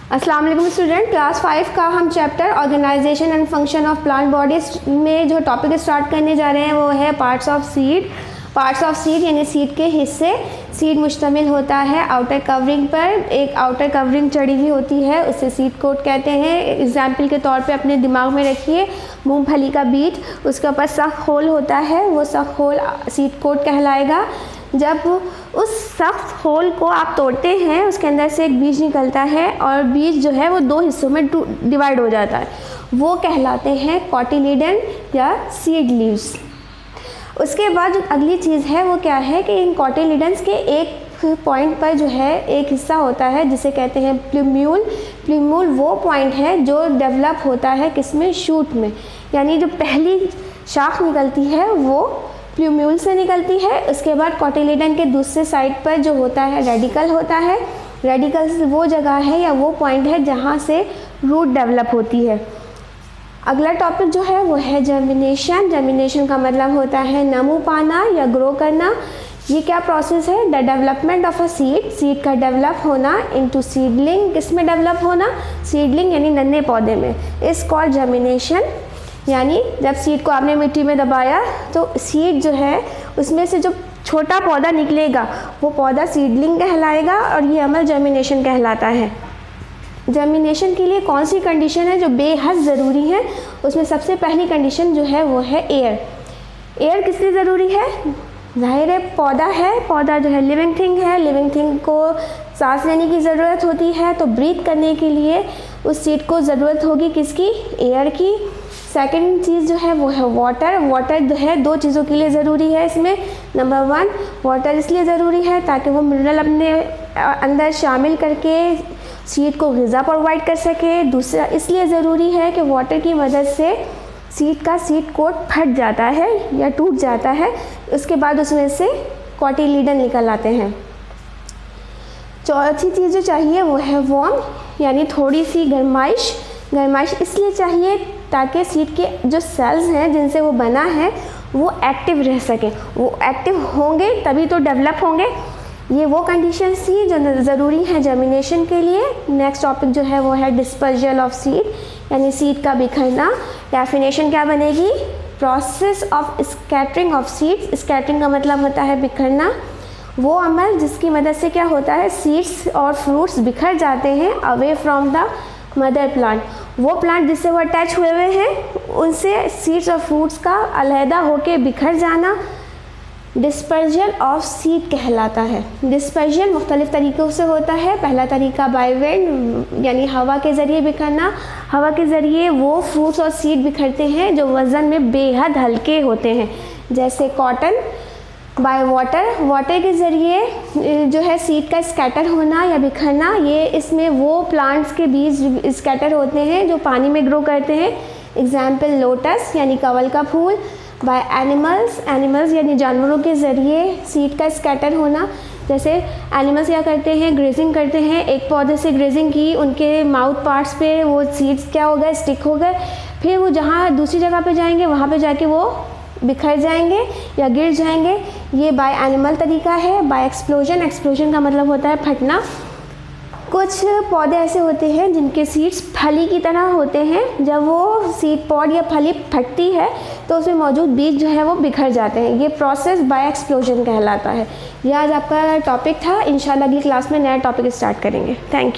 अस्सलाम वालेकुम student, class 5 का हम chapter organisation and function of plant bodies में जो टॉपिक स्टार्ट करने जा रहे हैं वो है parts of seed. Parts of seed यानी सीड के हिस्से। सीड मुश्तमिल होता है आउटर कवरिंग पर, एक आउटर कवरिंग चढ़ी हुई होती है, उसे सीड कोट कहते हैं। एग्जाम्पल के तौर पे अपने दिमाग में रखिए मूंगफली का बीज, उसके ऊपर सख्त होल होता है, वो सख्त होल सीड कोट कहलाएगा। जब उस सख्त होल को आप तोड़ते हैं उसके अंदर से एक बीज निकलता है और बीज जो है वो दो हिस्सों में डिवाइड हो जाता है, वो कहलाते हैं कॉटिलीडन या सीड लीव्स। उसके बाद जो अगली चीज़ है वो क्या है कि इन कॉटिलीडन्स के एक पॉइंट पर जो है एक हिस्सा होता है जिसे कहते हैं प्लूम्यूल। प्लूम्यूल वो पॉइंट है जो डेवलप होता है किसमें, शूट में, यानी जो पहली शाख निकलती है वो प्लूम्यूल से निकलती है। उसके बाद कॉटिलीडन के दूसरे साइड पर जो होता है रेडिकल होता है। रेडिकल वो जगह है या वो पॉइंट है जहाँ से रूट डेवलप होती है। अगला टॉपिक जो है वो है जर्मिनेशन। जर्मिनेशन का मतलब होता है नमू पाना या ग्रो करना। ये क्या प्रोसेस है, the development of a seed, seed का डेवलप होना इनटू सीडलिंग। किसमें डेवलप होना, सीडलिंग यानी नन्हे पौधे में, इस कॉल्ड जर्मिनेशन। यानी जब सीड को आपने मिट्टी में दबाया तो सीड जो है उसमें से जो छोटा पौधा निकलेगा वो पौधा सीडलिंग कहलाएगा और ये अमल जर्मिनेशन कहलाता है। जर्मिनेशन के लिए कौन सी कंडीशन है जो बेहद ज़रूरी है, उसमें सबसे पहली कंडीशन जो है वो है एयर। एयर किस लिए ज़रूरी है, जाहिर है पौधा है, पौधा जो है लिविंग थिंग है, लिविंग थिंग को सांस लेने की ज़रूरत होती है, तो ब्रीथ करने के लिए उस सीड को ज़रूरत होगी किसकी, एयर की। सेकंड चीज़ जो है वो है वाटर। वाटर जो है दो चीज़ों के लिए ज़रूरी है इसमें। नंबर 1 वाटर इसलिए ज़रूरी है ताकि वो मिनरल अपने अंदर शामिल करके सीड को ग़िज़ा प्रोवाइड कर सके। दूसरा इसलिए ज़रूरी है कि वाटर की मदद से सीड का सीड कोट फट जाता है या टूट जाता है, उसके बाद उसमें से कॉटिलीडन निकल आते हैं। चौथी चीज़ जो चाहिए वो है वार्म, यानी थोड़ी सी गर्माइश। गर्माइश इसलिए चाहिए ताकि सीड के जो सेल्स हैं जिनसे वो बना है वो एक्टिव रह सकें, वो एक्टिव होंगे तभी तो डेवलप होंगे। ये वो कंडीशंस थी जो ज़रूरी हैं जर्मिनेशन के लिए। नेक्स्ट टॉपिक जो है वो है डिस्पर्जल ऑफ सीड, यानी सीड का बिखरना। डेफिनेशन क्या बनेगी, process of scattering of seeds. Scattering का मतलब होता है बिखरना, वो अमल जिसकी मदद से क्या होता है सीड्स और फ्रूट्स बिखर जाते हैं away from the mother plant. वो प्लांट जिससे वो अटैच हुए हुए हैं उनसे सीड्स और फ्रूट्स का अलहदा होके बिखर जाना डिस्पर्जल ऑफ सीड कहलाता है। डिस्पर्जल मुख्तलिफ़ तरीक़ों से होता है। पहला तरीका बाय विंड यानी हवा के ज़रिए बिखरना। हवा के ज़रिए वो फ्रूट्स और सीड बिखरते हैं जो वज़न में बेहद हल्के होते हैं, जैसे कॉटन। बाय वाटर, वाटर के ज़रिए जो है सीड का स्कैटर होना या बिखरना, ये इसमें वो प्लांट्स के बीज स्कैटर होते हैं जो पानी में ग्रो करते हैं। एग्जाम्पल लोटस यानी कवल का फूल। बाय एनिमल्स, एनिमल्स यानी जानवरों के ज़रिए सीड का स्कैटर होना, जैसे एनिमल्स क्या करते हैं, ग्रेजिंग करते हैं, एक पौधे से ग्रेजिंग की, उनके माउथ पार्ट्स पे वो सीड्स क्या हो गए, स्टिक हो गए, फिर वो जहाँ दूसरी जगह पे जाएंगे वहाँ पे जाके वो बिखर जाएंगे या गिर जाएंगे। ये बाय एनिमल तरीका है। बाय एक्सप्लोजन, एक्सप्लोजन का मतलब होता है फटना। कुछ पौधे ऐसे होते हैं जिनके सीड्स फली की तरह होते हैं, जब वो सीड पॉड या फली फटती है तो उसमें मौजूद बीज जो है वो बिखर जाते हैं। ये प्रोसेस बाय एक्सप्लोजन कहलाता है। यह आज आपका टॉपिक था। इंशाल्लाह अगली क्लास में नया टॉपिक स्टार्ट करेंगे। Thank you.